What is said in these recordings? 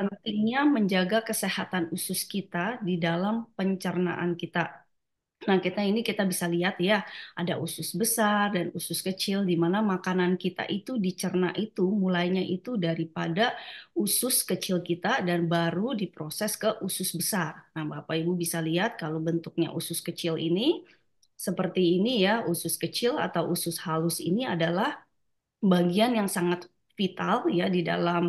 pentingnya menjaga kesehatan usus kita di dalam pencernaan kita. Nah, kita bisa lihat ya, ada usus besar dan usus kecil di mana makanan kita itu dicerna itu mulainya itu daripada usus kecil kita dan baru diproses ke usus besar. Nah, Bapak Ibu bisa lihat kalau bentuknya usus kecil ini seperti ini ya, usus kecil atau usus halus ini adalah bagian yang sangat vital ya di dalam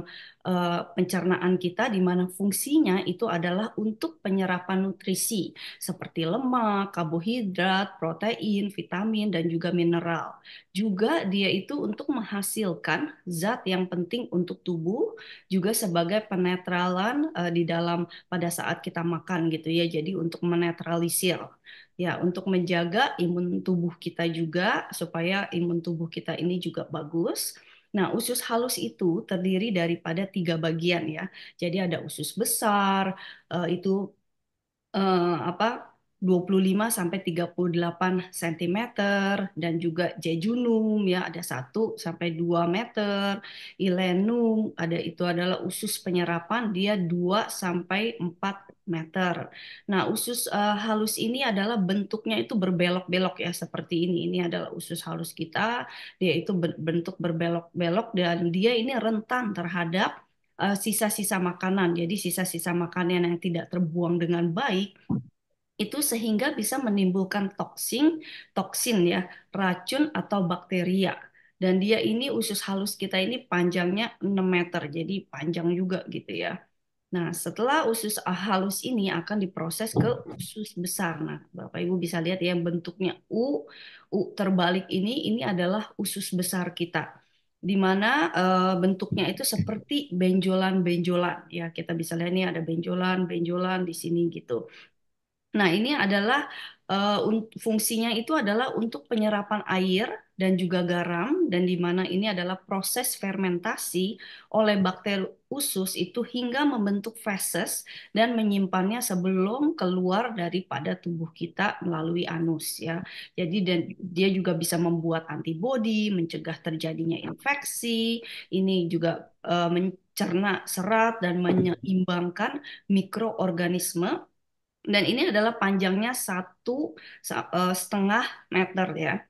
pencernaan kita di mana fungsinya itu adalah untuk penyerapan nutrisi seperti lemak, karbohidrat, protein, vitamin dan juga mineral. Juga dia itu untuk menghasilkan zat yang penting untuk tubuh juga sebagai penetralan di dalam pada saat kita makan gitu ya. Jadi untuk menetralisir ya untuk menjaga imun tubuh kita juga supaya imun tubuh kita ini juga bagus. Nah, usus halus itu terdiri daripada tiga bagian ya. Jadi ada usus besar, itu apa 25 sampai 38 cm dan juga jejunum ya ada 1 sampai 2 meter. Ilenum ada itu adalah usus penyerapan dia 2 sampai 4 meter. Nah, usus halus ini adalah bentuknya itu berbelok-belok ya seperti ini. Ini adalah usus halus kita. Dia itu bentuk berbelok-belok dan dia ini rentan terhadap sisa-sisa makanan. Jadi sisa-sisa makanan yang tidak terbuang dengan baik itu sehingga bisa menimbulkan toksin ya, racun atau bakteria. Dan dia ini usus halus kita ini panjangnya 6 meter, jadi panjang juga gitu ya. Nah, setelah usus halus ini akan diproses ke usus besar. Nah, Bapak Ibu bisa lihat ya bentuknya U terbalik ini adalah usus besar kita. Di mana bentuknya itu seperti benjolan-benjolan. Ya, kita bisa lihat nih ada benjolan-benjolan di sini gitu. Nah, ini adalah fungsinya itu adalah untuk penyerapan air dan juga garam dan di mana ini adalah proses fermentasi oleh bakteri usus itu hingga membentuk feses dan menyimpannya sebelum keluar daripada tubuh kita melalui anus ya. Jadi dan dia juga bisa membuat antibodi, mencegah terjadinya infeksi, ini juga mencerna serat dan menyeimbangkan mikroorganisme dan ini adalah panjangnya 1,5 meter ya.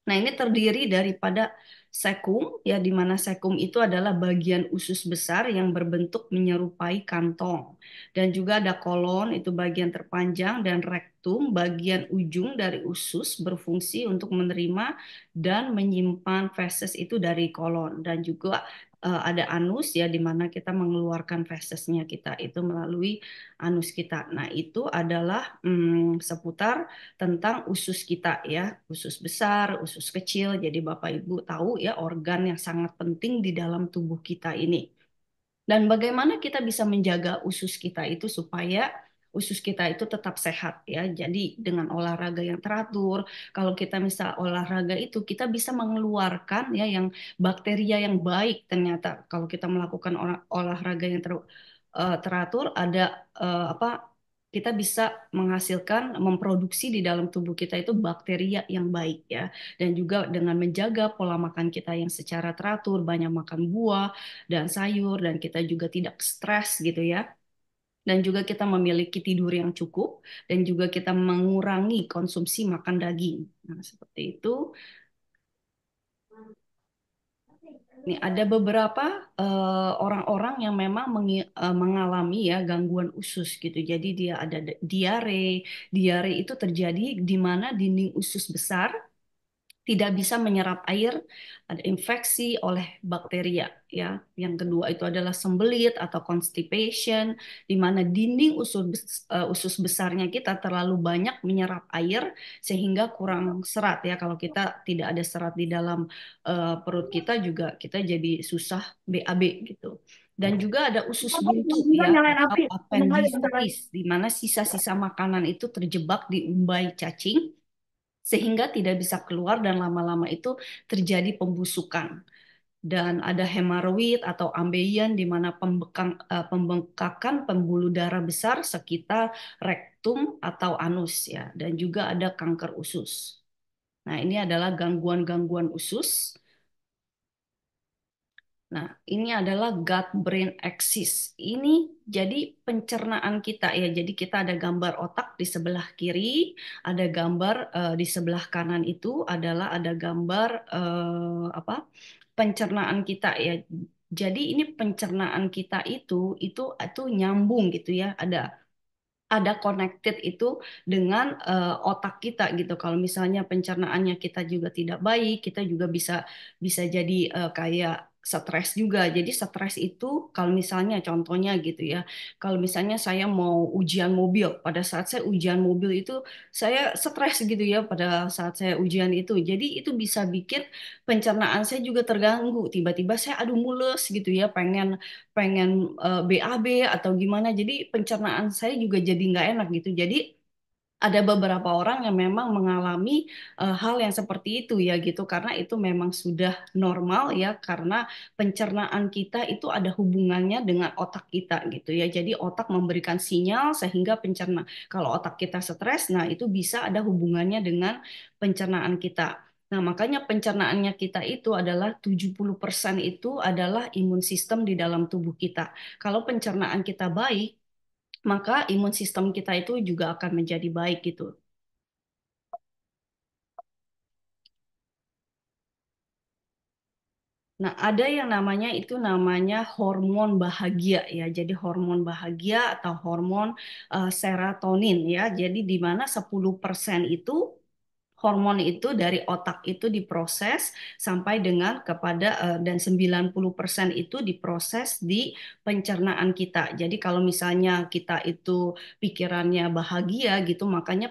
Nah, ini terdiri daripada sekum, ya, di mana sekum itu adalah bagian usus besar yang berbentuk menyerupai kantong. Dan juga ada kolon, itu bagian terpanjang, dan rektum, bagian ujung dari usus, berfungsi untuk menerima dan menyimpan feses itu dari kolon. Dan juga ada anus, ya, di mana kita mengeluarkan fesesnya kita itu melalui anus kita. Nah, itu adalah seputar tentang usus kita ya, usus besar, usus kecil. Jadi Bapak Ibu tahu ya organ yang sangat penting di dalam tubuh kita ini. Dan bagaimana kita bisa menjaga usus kita itu supaya usus kita itu tetap sehat ya. Jadi dengan olahraga yang teratur, kalau kita misal olahraga itu kita bisa mengeluarkan ya yang bakteria yang baik ternyata kalau kita melakukan olahraga yang teratur ada apa kita bisa menghasilkan memproduksi di dalam tubuh kita itu bakteria yang baik ya dan juga dengan menjaga pola makan kita yang secara teratur banyak makan buah dan sayur dan kita juga tidak stres gitu ya. Dan juga kita memiliki tidur yang cukup dan juga kita mengurangi konsumsi makan daging. Nah, seperti itu. Nih, ada beberapa orang-orang yang memang mengalami ya gangguan usus gitu. Jadi dia ada diare. Diare itu terjadi di mana dinding usus besar tidak bisa menyerap air, ada infeksi oleh bakteria ya. Yang kedua itu adalah sembelit atau constipation di mana dinding usus besarnya kita terlalu banyak menyerap air sehingga kurang serat ya. Kalau kita tidak ada serat di dalam perut kita juga kita jadi susah BAB gitu. Dan juga ada usus buntu Bukan ya nyalain atau api. Tenang aja, bentar lagi. appendicitis di mana sisa-sisa makanan itu terjebak di umbai cacing sehingga tidak bisa keluar dan lama-lama itu terjadi pembusukan. Dan ada hemoroid atau ambeien di mana pembengkakan pembuluh darah besar sekitar rektum atau anus ya. Dan juga ada kanker usus. Nah, ini adalah gangguan-gangguan usus Nah, ini adalah gut brain axis. Ini jadi pencernaan kita ya. Jadi kita ada gambar otak di sebelah kiri, ada gambar di sebelah kanan itu adalah ada gambar apa? Pencernaan kita ya. Jadi ini pencernaan kita itu nyambung gitu ya. Ada connected itu dengan otak kita gitu. Kalau misalnya pencernaannya kita juga tidak baik, kita juga bisa bisa jadi kayak stres juga. Jadi stres itu kalau misalnya contohnya gitu ya, kalau misalnya saya mau ujian mobil, pada saat saya ujian mobil itu saya stres gitu ya pada saat saya ujian itu. Jadi itu bisa bikin pencernaan saya juga terganggu. Tiba-tiba saya aduh mules gitu ya, pengen pengen BAB atau gimana. Jadi pencernaan saya juga jadi nggak enak gitu. Jadi ada beberapa orang yang memang mengalami hal yang seperti itu ya gitu karena itu memang sudah normal ya karena pencernaan kita itu ada hubungannya dengan otak kita gitu ya. Jadi otak memberikan sinyal sehingga kalau otak kita stres nah itu bisa ada hubungannya dengan pencernaan kita. Nah, makanya pencernaannya kita itu adalah 70% itu adalah imun sistem di dalam tubuh kita. Kalau pencernaan kita baik, maka imun sistem kita itu juga akan menjadi baik gitu. Nah, ada yang namanya itu namanya hormon bahagia ya. Jadi hormon bahagia atau hormon serotonin ya. Jadi di mana 10% itu hormon itu dari otak itu diproses sampai dengan kepada dan 90% itu diproses di pencernaan kita. Jadi kalau misalnya kita itu pikirannya bahagia gitu, makanya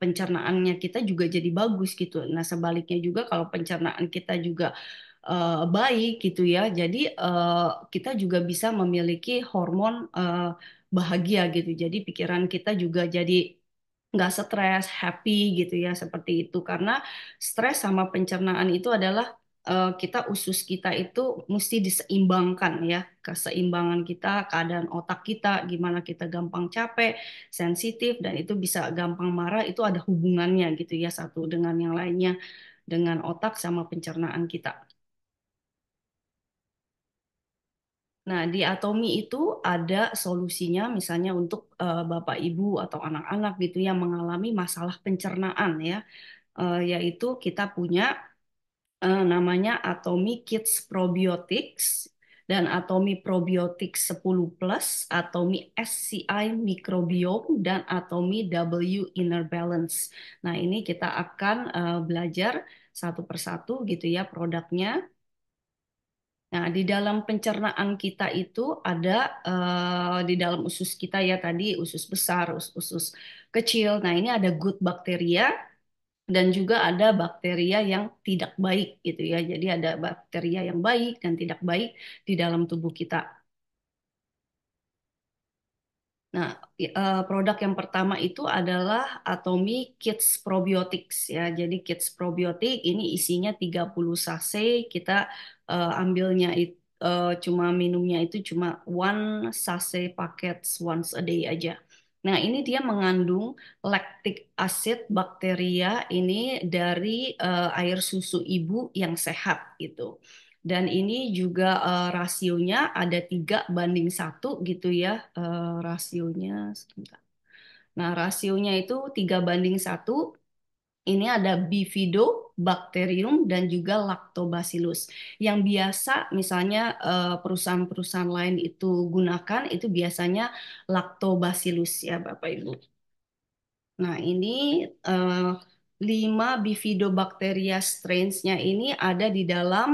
pencernaannya kita juga jadi bagus gitu. Nah, sebaliknya juga kalau pencernaan kita juga baik gitu ya. Jadi kita juga bisa memiliki hormon bahagia gitu. Jadi pikiran kita juga jadi nggak stres, happy gitu ya, seperti itu. Karena stres sama pencernaan itu adalah kita usus kita itu mesti diseimbangkan ya, keseimbangan kita, keadaan otak kita, gimana kita gampang capek, sensitif, dan itu bisa gampang marah, itu ada hubungannya gitu ya, satu dengan yang lainnya, dengan otak sama pencernaan kita. Nah, di Atomi itu ada solusinya, misalnya untuk Bapak, Ibu, atau anak-anak gitu yang mengalami masalah pencernaan ya. Yaitu kita punya namanya Atomy Kids Probiotics dan Atomy Probiotics 10 Plus, Atomy SCI Microbiome, dan Atomy W Inner Balance. Nah, ini kita akan belajar satu persatu gitu ya produknya. Nah, di dalam pencernaan kita itu ada di dalam usus kita ya tadi usus besar, usus kecil. Nah, ini ada good bacteria dan juga ada bakteria yang tidak baik gitu ya. Jadi ada bakteria yang baik dan tidak baik di dalam tubuh kita. Nah, produk yang pertama itu adalah Atomy Kids Probiotics ya. Jadi Kids Probiotic ini isinya 30 sachet. Kita ambilnya itu cuma minumnya itu cuma one sachet packets once a day aja. Nah, ini dia mengandung lactic acid bakteria ini dari air susu ibu yang sehat gitu. Dan ini juga rasionya ada 3:1 gitu ya rasionya. Sebentar. Nah, rasionya itu 3:1. Ini ada Bifidobacterium dan juga Lactobacillus. Yang biasa misalnya perusahaan-perusahaan lain itu gunakan itu biasanya Lactobacillus ya Bapak Ibu. Nah, ini eh, 5 Bifidobacteria strains-nya ini ada di dalam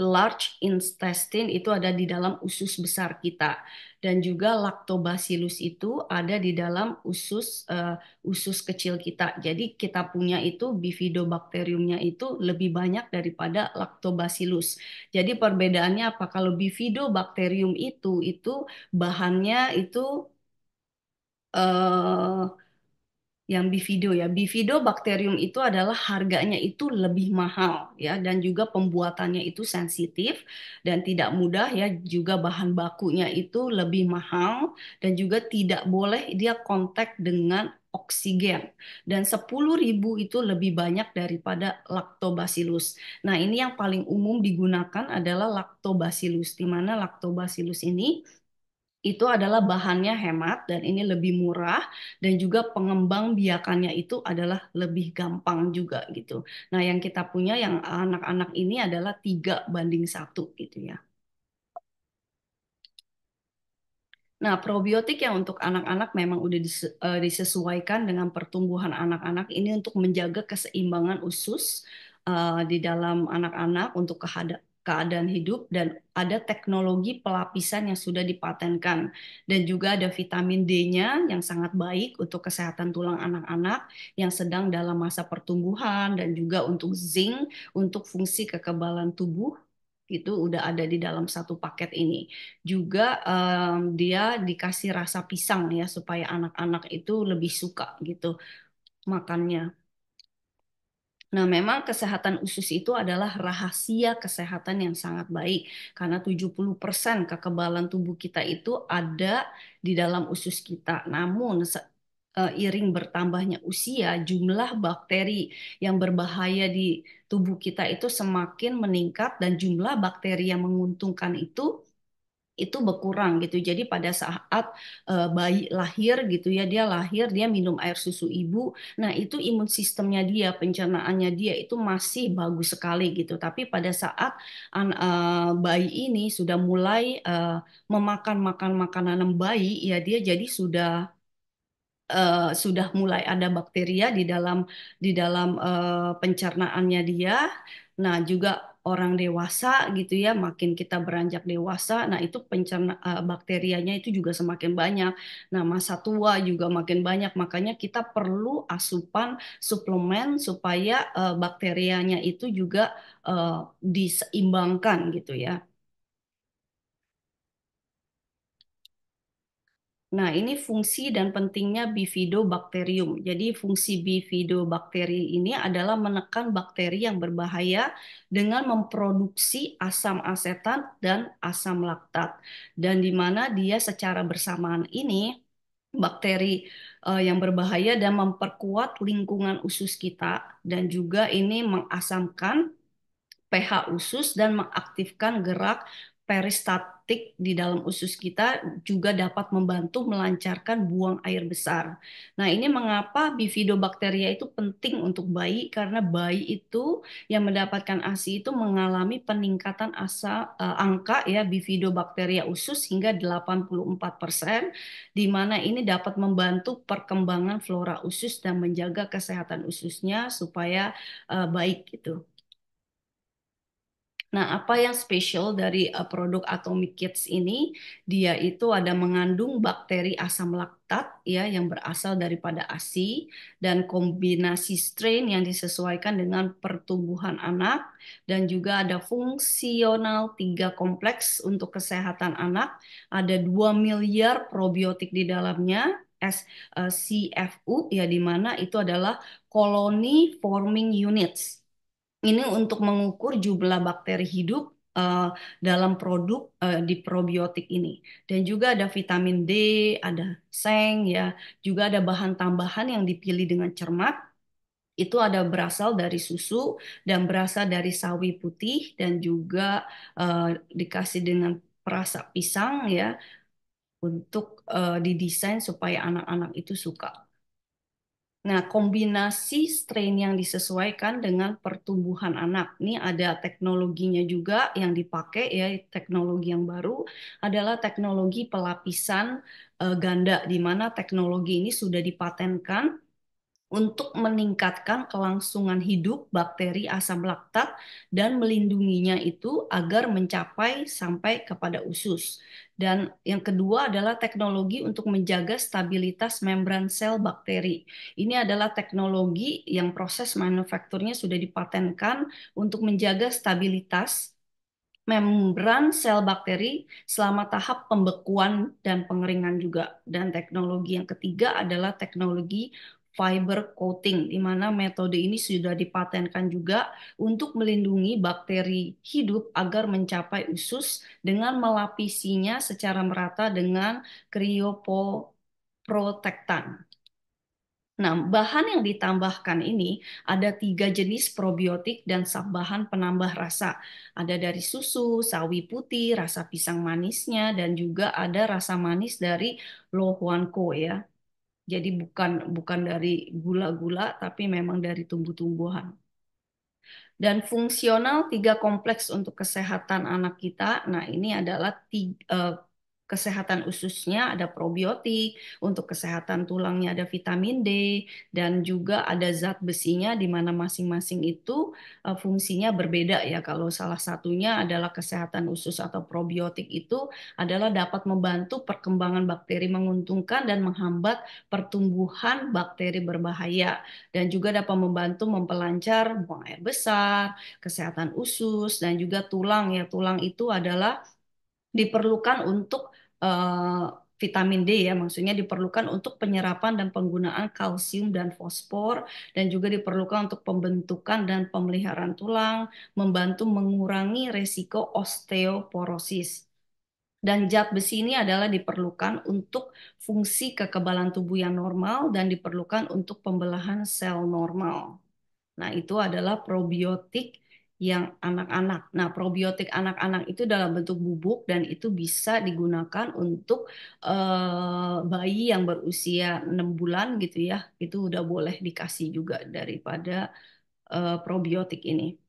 large intestine itu ada di dalam usus besar kita dan juga lactobacillus itu ada di dalam usus kecil kita. Jadi kita punya itu bifidobacteriumnya itu lebih banyak daripada lactobacillus. Jadi perbedaannya apa? Kalau bifidobacterium itu bahannya itu eh, yang bifido ya. Bifidobacterium itu adalah harganya itu lebih mahal ya dan juga pembuatannya itu sensitif dan tidak mudah ya. Juga bahan bakunya itu lebih mahal dan juga tidak boleh dia kontak dengan oksigen dan 10.000 itu lebih banyak daripada lactobacillus. Nah, ini yang paling umum digunakan adalah lactobacillus, di mana lactobacillus ini itu adalah bahannya hemat dan ini lebih murah dan juga pengembang biakannya itu adalah lebih gampang juga gitu. Nah, yang kita punya yang anak-anak ini adalah 3:1 gitu ya. Nah, probiotik yang untuk anak-anak memang udah disesuaikan dengan pertumbuhan anak-anak ini untuk menjaga keseimbangan usus di dalam anak-anak untuk keadaan hidup dan ada teknologi pelapisan yang sudah dipatenkan dan juga ada vitamin D-nya yang sangat baik untuk kesehatan tulang anak-anak yang sedang dalam masa pertumbuhan dan juga untuk zinc untuk fungsi kekebalan tubuh itu udah ada di dalam satu paket ini. Juga dia dikasih rasa pisang ya supaya anak-anak itu lebih suka gitu makannya. Nah, memang kesehatan usus itu adalah rahasia kesehatan yang sangat baik karena 70% kekebalan tubuh kita itu ada di dalam usus kita. Namun iring bertambahnya usia, jumlah bakteri yang berbahaya di tubuh kita itu semakin meningkat dan jumlah bakteri yang menguntungkan itu berkurang gitu. Jadi pada saat bayi lahir gitu ya, dia lahir, dia minum air susu ibu. Nah, itu imun sistemnya dia, pencernaannya dia itu masih bagus sekali gitu. Tapi pada saat bayi ini sudah mulai memakan makanan bayi, ya dia jadi sudah mulai ada bakteria di dalam pencernaannya dia. Nah, juga orang dewasa gitu ya, makin kita beranjak dewasa, nah itu bakterianya itu juga semakin banyak. Nah, masa tua juga makin banyak, makanya kita perlu asupan suplemen supaya bakterianya itu juga eh, diseimbangkan gitu ya. Nah, ini fungsi dan pentingnya Bifidobacterium. Jadi, fungsi Bifidobakteri ini adalah menekan bakteri yang berbahaya dengan memproduksi asam asetat dan asam laktat. Dan di mana dia secara bersamaan ini bakteri yang berbahaya dan memperkuat lingkungan usus kita dan juga ini mengasamkan pH usus dan mengaktifkan gerak peristaltik di dalam usus kita juga dapat membantu melancarkan buang air besar. Nah, ini mengapa bifidobakteria itu penting untuk bayi karena bayi itu yang mendapatkan ASI itu mengalami peningkatan angka ya bifidobakteria usus hingga 84%, di mana ini dapat membantu perkembangan flora usus dan menjaga kesehatan ususnya supaya baik gitu. Nah, apa yang spesial dari produk Atomic Kids ini? Dia itu ada mengandung bakteri asam laktat ya yang berasal daripada ASI dan kombinasi strain yang disesuaikan dengan pertumbuhan anak dan juga ada fungsional 3 kompleks untuk kesehatan anak. Ada 2 miliar probiotik di dalamnya. CFU ya di mana itu adalah colony forming units. Ini untuk mengukur jumlah bakteri hidup dalam produk di probiotik ini. Dan juga ada vitamin D, ada seng ya, juga ada bahan tambahan yang dipilih dengan cermat. Itu ada berasal dari susu dan berasal dari sawi putih dan juga eh, dikasih dengan perasa pisang ya untuk didesain supaya anak-anak itu suka. Nah, kombinasi strain yang disesuaikan dengan pertumbuhan anak. Ini ada teknologinya juga yang dipakai ya, teknologi yang baru adalah teknologi pelapisan ganda, di mana teknologi ini sudah dipatenkan untuk meningkatkan kelangsungan hidup bakteri asam laktat dan melindunginya itu agar mencapai sampai kepada usus. Dan yang kedua adalah teknologi untuk menjaga stabilitas membran sel bakteri. Ini adalah teknologi yang proses manufakturnya sudah dipatenkan untuk menjaga stabilitas membran sel bakteri selama tahap pembekuan dan pengeringan juga. Dan teknologi yang ketiga adalah teknologi fiber coating, di mana metode ini sudah dipatenkan juga untuk melindungi bakteri hidup agar mencapai usus dengan melapisinya secara merata dengan kriopoprotektan. Nah, bahan yang ditambahkan ini ada 3 jenis probiotik dan bahan penambah rasa. Ada dari susu, sawi putih, rasa pisang manisnya, dan juga ada rasa manis dari lohuanko ya. Jadi bukan dari gula-gula, tapi memang dari tumbuh-tumbuhan. Dan fungsional 3 kompleks untuk kesehatan anak kita. Nah, ini adalah kesehatan ususnya ada probiotik, untuk kesehatan tulangnya ada vitamin D, dan juga ada zat besinya di mana masing-masing itu fungsinya berbeda ya. Kalau salah satunya adalah kesehatan usus atau probiotik itu adalah dapat membantu perkembangan bakteri menguntungkan dan menghambat pertumbuhan bakteri berbahaya dan juga dapat membantu mempelancar buang air besar, kesehatan usus dan juga tulang ya. Tulang itu adalah diperlukan untuk eh, vitamin D ya, maksudnya diperlukan untuk penyerapan dan penggunaan kalsium dan fosfor dan juga diperlukan untuk pembentukan dan pemeliharaan tulang, membantu mengurangi resiko osteoporosis. Dan zat besi ini adalah diperlukan untuk fungsi kekebalan tubuh yang normal dan diperlukan untuk pembelahan sel normal. Nah, itu adalah probiotik yang anak-anak. Nah, probiotik anak-anak itu dalam bentuk bubuk dan itu bisa digunakan untuk bayi yang berusia 6 bulan gitu ya. Itu udah boleh dikasih juga daripada probiotik ini.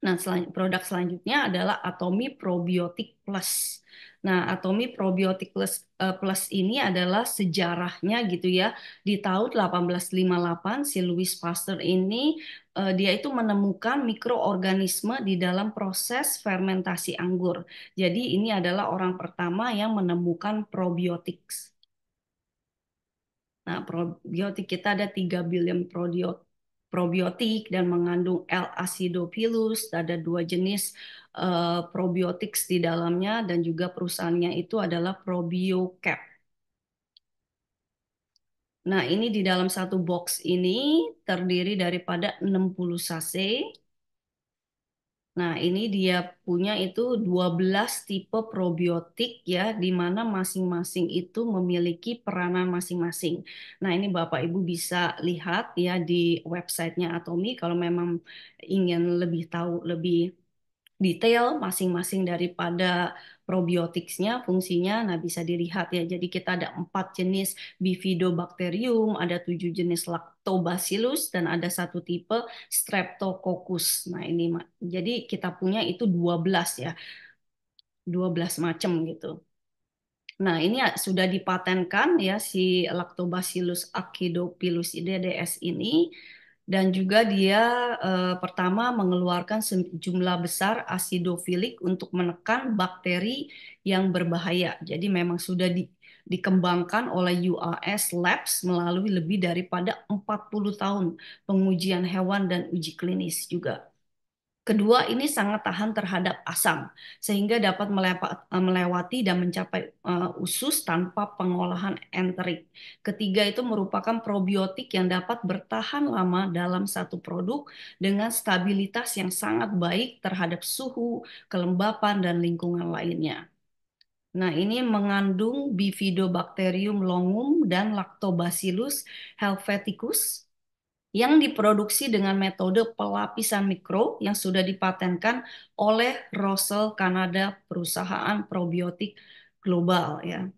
Nah, produk selanjutnya adalah Atomi Probiotik Plus. Nah, Atomi Probiotik Plus ini adalah sejarahnya gitu ya. Di tahun 1858 si Louis Pasteur ini dia itu menemukan mikroorganisme di dalam proses fermentasi anggur. Jadi ini adalah orang pertama yang menemukan probiotik. Nah, probiotik kita ada 3 billion probiotik dan mengandung L-acidopilus, ada 2 jenis probiotik di dalamnya dan juga perusahaannya itu adalah ProbioCap. Nah, ini di dalam satu box ini terdiri daripada 60 sachet. Nah, ini dia punya itu 12 tipe probiotik ya, di mana masing-masing itu memiliki peranan masing-masing. Nah, ini Bapak Ibu bisa lihat ya di websitenya Atomi kalau memang ingin lebih tahu lebih detail masing-masing daripada probiotiksnya, fungsinya, nah bisa dilihat ya. Jadi kita ada 4 jenis Bifidobacterium, ada 7 jenis Lactobacillus, dan ada satu tipe Streptococcus. Nah ini, jadi kita punya itu 12 ya, 12 macam gitu. Nah, ini ya sudah dipatenkan ya si Lactobacillus acidophilus IDDS ini dan juga dia pertama mengeluarkan sejumlah besar asidofilik untuk menekan bakteri yang berbahaya. Jadi memang sudah dikembangkan oleh UAS Labs melalui lebih daripada 40 tahun pengujian hewan dan uji klinis juga. Kedua, ini sangat tahan terhadap asam, sehingga dapat melewati dan mencapai usus tanpa pengolahan enterik. Ketiga, itu merupakan probiotik yang dapat bertahan lama dalam satu produk dengan stabilitas yang sangat baik terhadap suhu, kelembapan, dan lingkungan lainnya. Nah, ini mengandung Bifidobacterium longum dan Lactobacillus helveticus yang diproduksi dengan metode pelapisan mikro yang sudah dipatenkan oleh Russell Kanada, perusahaan probiotik global ya.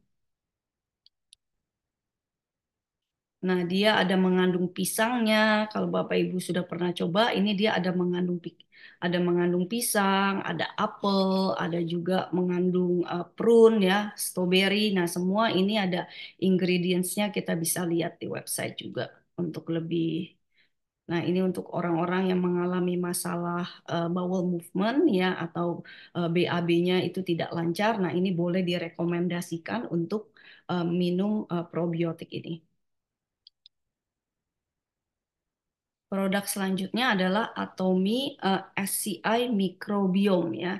Nah, dia ada mengandung pisangnya. Kalau Bapak Ibu sudah pernah coba, ini dia ada mengandung pisang, ada apel, ada juga mengandung prune ya, strawberry. Nah, semua ini ada ingredients-nya kita bisa lihat di website juga untuk lebih. Nah, ini untuk orang-orang yang mengalami masalah bowel movement ya atau BAB-nya itu tidak lancar. Nah, ini boleh direkomendasikan untuk minum probiotik ini. Produk selanjutnya adalah Atomi SCI Microbiome ya.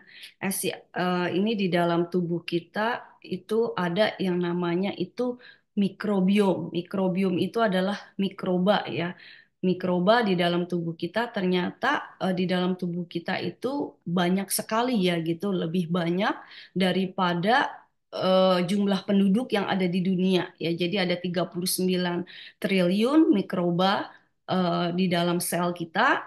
Ini di dalam tubuh kita itu ada yang namanya itu mikrobiom. Mikrobiom itu adalah mikroba ya. Mikroba di dalam tubuh kita ternyata di dalam tubuh kita itu banyak sekali ya gitu, lebih banyak daripada jumlah penduduk yang ada di dunia ya. Jadi ada 39 triliun mikroba di dalam sel kita,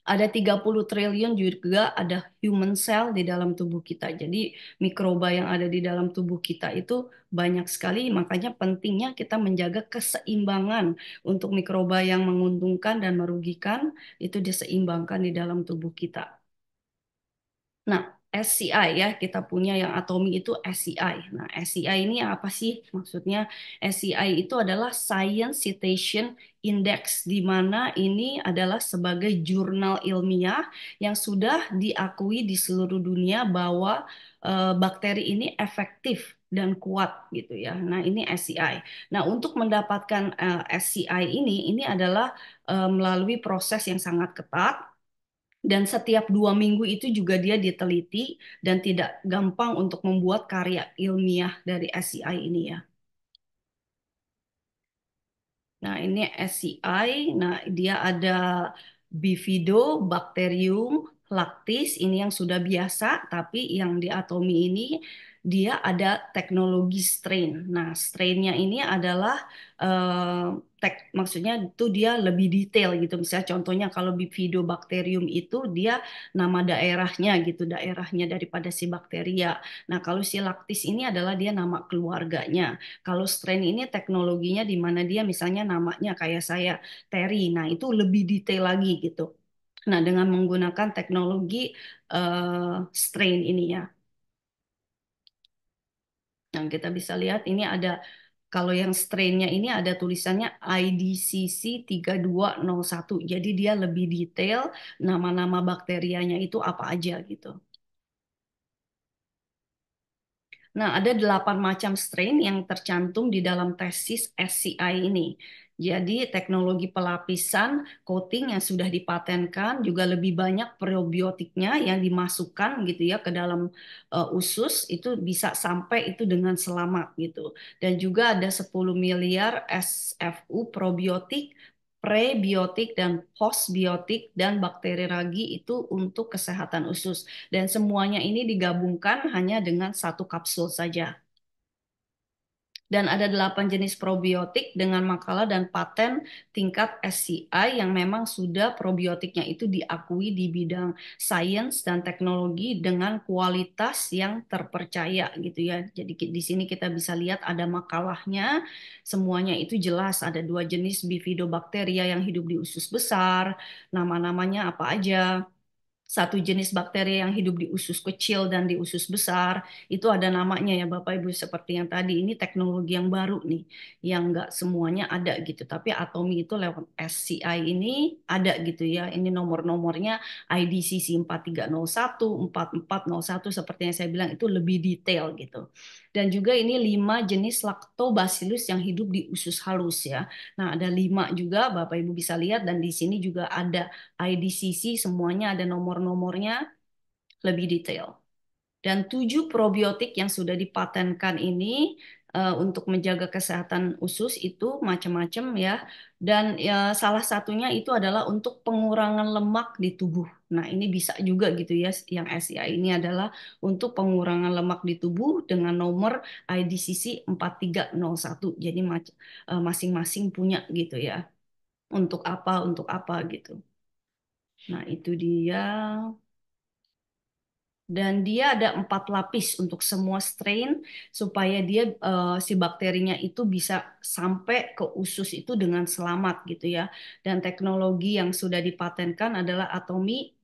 ada 30 triliun juga ada human cell di dalam tubuh kita. Jadi mikroba yang ada di dalam tubuh kita itu banyak sekali, makanya pentingnya kita menjaga keseimbangan untuk mikroba yang menguntungkan dan merugikan itu diseimbangkan di dalam tubuh kita. Nah, SCI ya, kita punya yang atomi itu SCI. Nah, SCI ini apa sih maksudnya? SCI itu adalah Science Citation Index, di mana ini adalah sebagai jurnal ilmiah yang sudah diakui di seluruh dunia bahwa bakteri ini efektif dan kuat gitu ya. Nah, ini SCI. Nah, untuk mendapatkan SCI ini adalah melalui proses yang sangat ketat, dan setiap 2 minggu itu juga dia diteliti dan tidak gampang untuk membuat karya ilmiah dari SCI ini ya. Nah, ini SCI. Nah, dia ada Bifidobacterium lactis, ini yang sudah biasa, tapi yang di atomi ini dia ada teknologi strain. Nah, strainnya ini adalah maksudnya itu dia lebih detail gitu. Misalnya contohnya kalau Bifidobacterium itu dia nama daerahnya gitu, daerahnya daripada si bakteria. Nah, kalau si lactis ini adalah dia nama keluarganya. Kalau strain ini teknologinya di mana dia misalnya namanya kayak saya Terry. Nah, itu lebih detail lagi gitu. Nah, dengan menggunakan teknologi strain ini ya. Yang kita bisa lihat ini ada, kalau yang strainnya ini ada tulisannya IDCC 3201. Jadi dia lebih detail nama-nama bakterianya itu apa aja gitu. Nah, ada 8 macam strain yang tercantum di dalam tesis SCI ini. Jadi, teknologi pelapisan coating yang sudah dipatenkan juga lebih banyak probiotiknya yang dimasukkan gitu ya ke dalam usus, itu bisa sampai itu dengan selamat gitu. Dan juga ada 10 miliar SFU probiotik, prebiotik dan postbiotik dan bakteri ragi itu untuk kesehatan usus. Dan semuanya ini digabungkan hanya dengan satu kapsul saja. Dan ada 8 jenis probiotik dengan makalah dan paten tingkat SCI yang memang sudah probiotiknya itu diakui di bidang sains dan teknologi dengan kualitas yang terpercaya gitu ya. Jadi di sini kita bisa lihat ada makalahnya, semuanya itu jelas. Ada 2 jenis bifidobakteria yang hidup di usus besar, nama-namanya apa aja. 1 jenis bakteri yang hidup di usus kecil dan di usus besar, itu ada namanya ya Bapak Ibu, seperti yang tadi. Ini teknologi yang baru nih, yang nggak semuanya ada gitu, tapi atomi itu lewat SCI ini ada gitu ya. Ini nomor-nomornya IDCC 4301, 4401, seperti yang saya bilang itu lebih detail gitu. Dan juga ini 5 jenis lactobacillus yang hidup di usus halus ya. Nah, ada 5 juga Bapak Ibu bisa lihat, dan di sini juga ada IDCC, semuanya ada nomor-nomornya lebih detail. Dan 7 probiotik yang sudah dipatenkan ini untuk menjaga kesehatan usus itu macam-macam ya. Dan ya, salah satunya itu adalah untuk pengurangan lemak di tubuh. Nah, ini bisa juga gitu ya. Yang SCI ini adalah untuk pengurangan lemak di tubuh dengan nomor IDCC 4301. Jadi masing-masing punya gitu ya. Untuk apa gitu. Nah, itu dia. Dan dia ada 4 lapis untuk semua strain supaya dia si bakterinya itu bisa sampai ke usus itu dengan selamat gitu ya. Dan teknologi yang sudah dipatenkan adalah atomi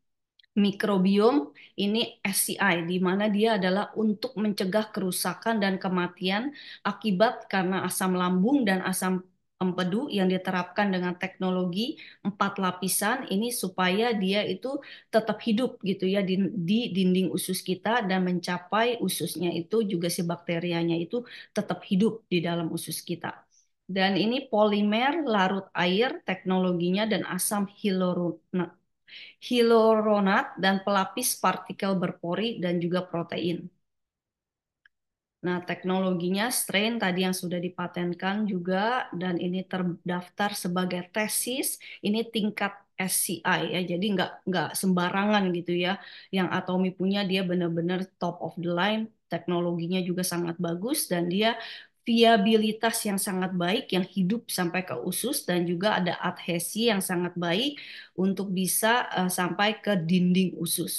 mikrobiom, ini SCI, di mana dia adalah untuk mencegah kerusakan dan kematian akibat karena asam lambung dan asam empedu yang diterapkan dengan teknologi 4 lapisan ini supaya dia itu tetap hidup gitu ya di dinding usus kita, dan mencapai ususnya itu juga si bakterianya itu tetap hidup di dalam usus kita. Dan ini polimer larut air teknologinya dan asam hyaluronat dan pelapis partikel berpori dan juga protein. Nah, teknologinya strain tadi yang sudah dipatenkan juga, dan ini terdaftar sebagai tesis. Ini tingkat SCI ya, jadi nggak sembarangan gitu ya. Yang Atomi punya dia benar-benar top of the line teknologinya juga sangat bagus dan dia viabilitas yang sangat baik yang hidup sampai ke usus dan juga ada adhesi yang sangat baik untuk bisa sampai ke dinding usus.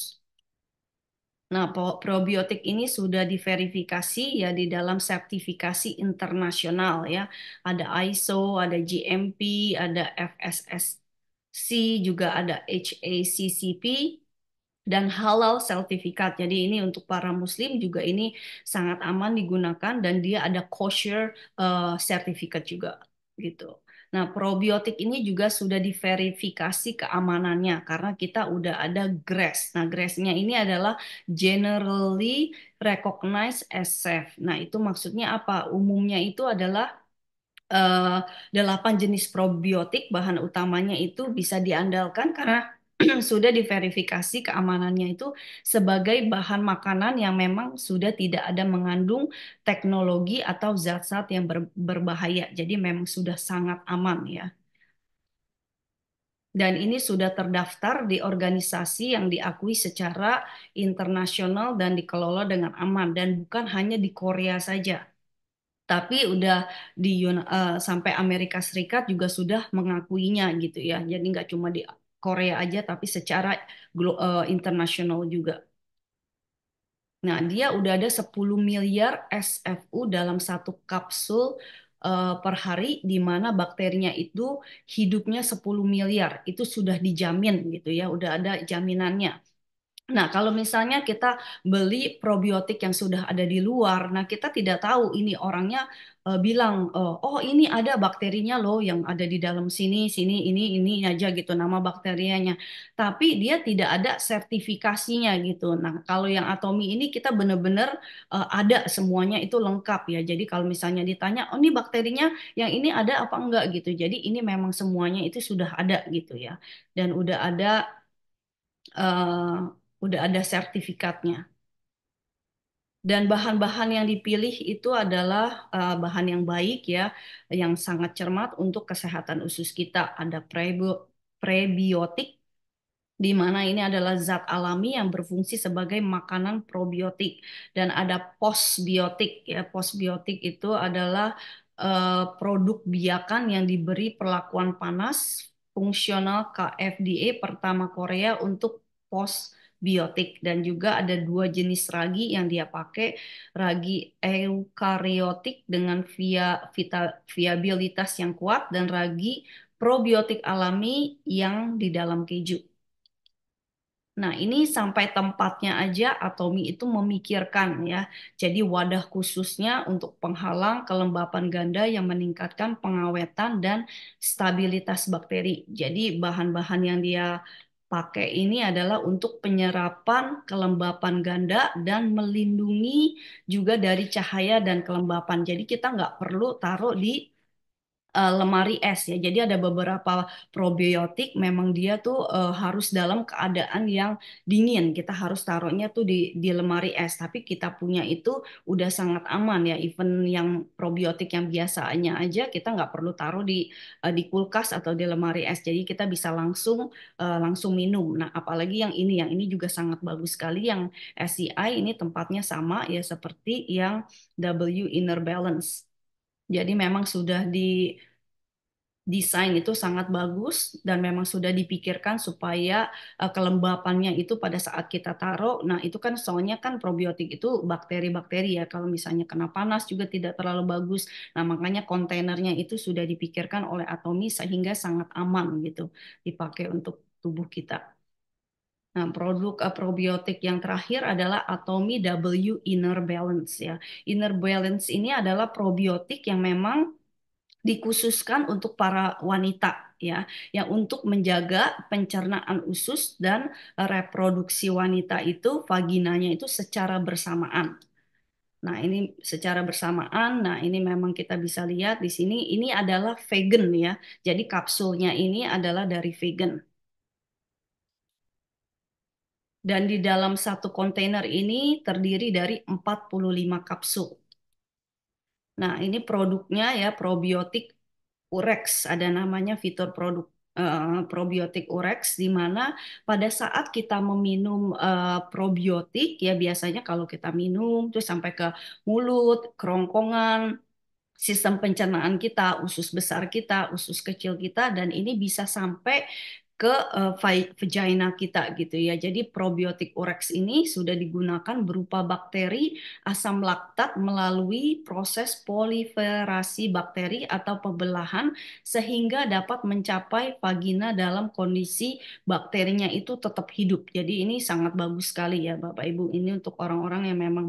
Nah, probiotik ini sudah diverifikasi ya di dalam sertifikasi internasional ya. Ada ISO, ada GMP, ada FSSC, juga ada HACCP dan halal sertifikat. Jadi ini untuk para muslim juga ini sangat aman digunakan dan dia ada kosher sertifikat juga gitu. Nah, probiotik ini juga sudah diverifikasi keamanannya karena kita udah ada GRAS. Nah, GRAS-nya ini adalah Generally Recognized as Safe. Nah, itu maksudnya apa? Umumnya itu adalah eh, 8 jenis probiotik bahan utamanya itu bisa diandalkan karena sudah diverifikasi keamanannya itu sebagai bahan makanan yang memang sudah tidak ada mengandung teknologi atau zat-zat yang berbahaya. Jadi memang sudah sangat aman ya. Dan ini sudah terdaftar di organisasi yang diakui secara internasional dan dikelola dengan aman dan bukan hanya di Korea saja. Tapi udah sampai Amerika Serikat juga sudah mengakuinya gitu ya. Jadi nggak cuma di Korea aja, tapi secara internasional juga. Nah, dia udah ada 10 miliar SFU dalam satu kapsul per hari, di mana bakterinya itu hidupnya 10 miliar. Itu sudah dijamin gitu ya, udah ada jaminannya. Nah, kalau misalnya kita beli probiotik yang sudah ada di luar, nah kita tidak tahu ini orangnya bilang, oh ini ada bakterinya loh yang ada di dalam sini, sini, ini aja gitu nama bakterianya. Tapi dia tidak ada sertifikasinya gitu. Nah, kalau yang Atomi ini kita benar-benar ada semuanya itu lengkap ya. Jadi kalau misalnya ditanya, oh ini bakterinya yang ini ada apa enggak gitu. Jadi ini memang semuanya itu sudah ada gitu ya. Dan eh, udah ada sertifikatnya. Dan bahan-bahan yang dipilih itu adalah bahan yang baik ya, yang sangat cermat untuk kesehatan usus kita. Ada prebiotik di mana ini adalah zat alami yang berfungsi sebagai makanan probiotik dan ada postbiotik ya. Postbiotik itu adalah produk biakan yang diberi perlakuan panas fungsional KFDA pertama Korea untuk postbiotik dan juga ada 2 jenis ragi yang dia pakai, ragi eukariotik dengan viabilitas yang kuat dan ragi probiotik alami yang di dalam keju. Nah, ini sampai tempatnya aja Atomi itu memikirkan ya. Jadi wadah khususnya untuk penghalang kelembapan ganda yang meningkatkan pengawetan dan stabilitas bakteri. Jadi bahan-bahan yang dia pakai ini adalah untuk penyerapan kelembapan ganda dan melindungi juga dari cahaya dan kelembapan. Jadi kita nggak perlu taruh di lemari es ya. Jadi ada beberapa probiotik memang dia tuh harus dalam keadaan yang dingin. Kita harus taruhnya tuh di lemari es. Tapi kita punya itu udah sangat aman ya. Even yang probiotik yang biasanya aja kita nggak perlu taruh di kulkas atau di lemari es. Jadi kita bisa langsung minum. Nah, apalagi yang ini juga sangat bagus sekali. Yang SCI ini tempatnya sama ya seperti yang W Inner Balance. Jadi memang sudah desain itu sangat bagus dan memang sudah dipikirkan supaya kelembapannya itu pada saat kita taruh, nah itu kan soalnya kan probiotik itu bakteri-bakteri ya, kalau misalnya kena panas juga tidak terlalu bagus. Nah makanya kontainernya itu sudah dipikirkan oleh Atomi sehingga sangat aman gitu dipakai untuk tubuh kita. Nah, produk probiotik yang terakhir adalah Atomi W Inner Balance ya. Inner Balance ini adalah probiotik yang memang dikhususkan untuk para wanita ya, yang untuk menjaga pencernaan usus dan reproduksi wanita itu vaginanya itu secara bersamaan. Nah, ini secara bersamaan. Nah, ini memang kita bisa lihat di sini ini adalah vegan ya. Jadi kapsulnya ini adalah dari vegan. Dan di dalam satu kontainer ini terdiri dari 45 kapsul. Nah, ini produknya ya probiotik Urex, ada namanya fitur produk. probiotik Urex, di mana pada saat kita meminum probiotik, ya biasanya kalau kita minum terus sampai ke mulut, kerongkongan, sistem pencernaan kita, usus besar kita, usus kecil kita, dan ini bisa sampai ke vagina kita gitu ya. Jadi probiotik Urex ini sudah digunakan berupa bakteri asam laktat melalui proses proliferasi bakteri atau pembelahan sehingga dapat mencapai vagina dalam kondisi bakterinya itu tetap hidup. Jadi ini sangat bagus sekali ya Bapak Ibu. Ini untuk orang-orang yang memang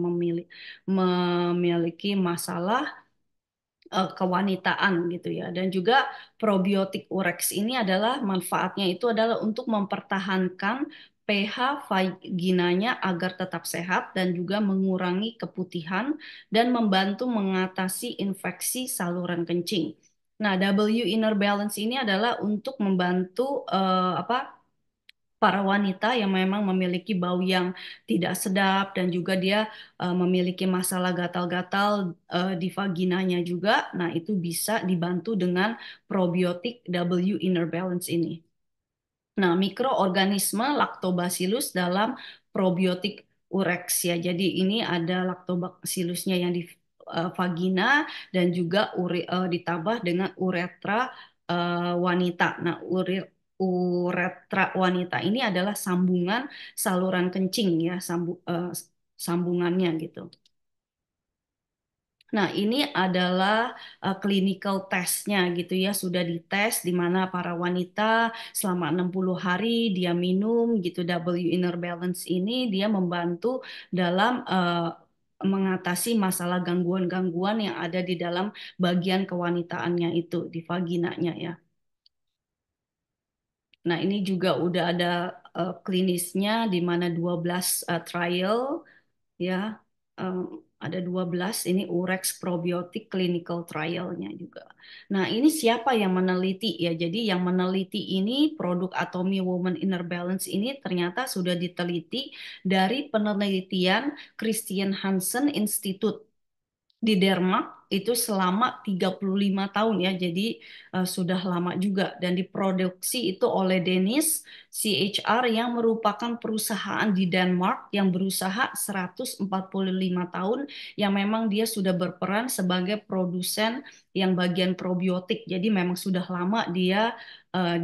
memiliki masalah kewanitaan gitu ya. Dan juga probiotik Urex ini adalah manfaatnya itu adalah untuk mempertahankan pH vaginanya agar tetap sehat dan juga mengurangi keputihan dan membantu mengatasi infeksi saluran kencing. Nah, W Inner Balance ini adalah untuk membantu para wanita yang memang memiliki bau yang tidak sedap dan juga dia memiliki masalah gatal-gatal di vaginanya juga. Nah, itu bisa dibantu dengan probiotik W Inner Balance ini. Nah, mikroorganisme Lactobacillus dalam probiotik Urex ya. Jadi ini ada Lactobacillusnya yang di vagina dan juga ditambah dengan uretra wanita. Nah, uretra wanita ini adalah sambungan saluran kencing ya, sambungannya gitu. Nah, ini adalah clinical testnya gitu ya, sudah dites di mana para wanita selama 60 hari dia minum gitu W Inner Balance ini dia membantu dalam mengatasi masalah gangguan-gangguan yang ada di dalam bagian kewanitaannya itu di vaginanya ya. Nah, ini juga udah ada klinisnya di mana 12 trial ya. Em, ada 12 ini Urex probiotik clinical trialnya juga. Nah, ini siapa yang meneliti ya? Jadi yang meneliti ini produk Atomy Woman Inner Balance ini ternyata sudah diteliti dari penelitian Christian Hansen Institute di Denmark itu selama 35 tahun ya. Jadi sudah lama juga dan diproduksi itu oleh Danish CHR yang merupakan perusahaan di Denmark yang berusaha 145 tahun yang memang dia sudah berperan sebagai produsen yang bagian probiotik. Jadi memang sudah lama dia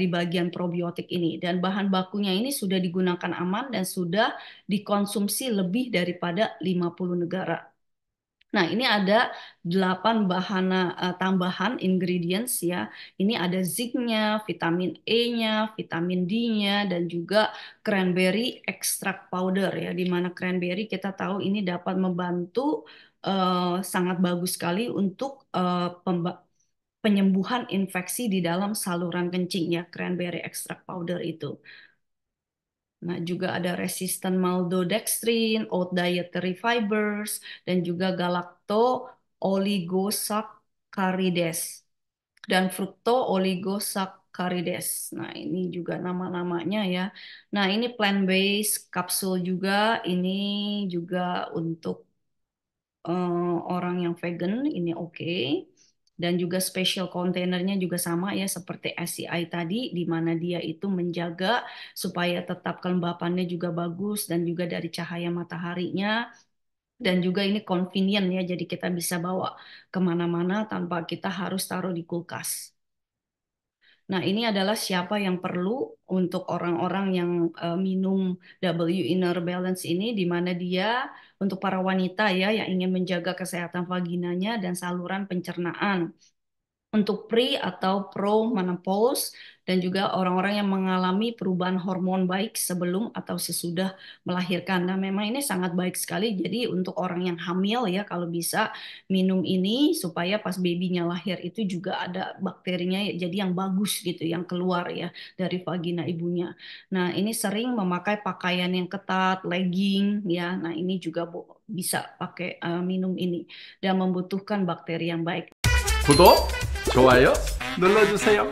di bagian probiotik ini dan bahan bakunya ini sudah digunakan aman dan sudah dikonsumsi lebih daripada 50 negara. Nah, ini ada 8 bahan tambahan ingredients ya. Ini ada zinc-nya, vitamin E-nya, vitamin D-nya, dan juga cranberry extract powder ya. Di mana cranberry kita tahu ini dapat membantu sangat bagus sekali untuk penyembuhan infeksi di dalam saluran kencing ya, cranberry extract powder itu. Nah, juga ada resistant maltodextrin, oat dietary fibers, dan juga galacto oligosaccharides dan fructo oligosaccharides. Nah, ini juga nama-namanya ya. Nah, ini plant-based kapsul juga. Ini juga untuk orang yang vegan, ini oke. Dan juga special containernya juga sama ya seperti SCI tadi, di mana dia itu menjaga supaya tetap kelembapannya juga bagus dan juga dari cahaya mataharinya. Dan juga ini convenient ya, jadi kita bisa bawa kemana-mana tanpa kita harus taruh di kulkas. Nah, ini adalah siapa yang perlu untuk orang-orang yang minum W Inner Balance ini, di mana dia untuk para wanita ya yang ingin menjaga kesehatan vaginanya dan saluran pencernaan untuk pre atau pro menopause dan juga orang-orang yang mengalami perubahan hormon baik sebelum atau sesudah melahirkan. Nah, memang ini sangat baik sekali. Jadi untuk orang yang hamil ya kalau bisa minum ini supaya pas babynya lahir itu juga ada bakterinya ya, jadi yang bagus gitu yang keluar ya dari vagina ibunya. Nah, ini sering memakai pakaian yang ketat, legging ya. Nah, ini juga bisa pakai minum ini dan membutuhkan bakteri yang baik. 구독, 좋아요 눌러주세요.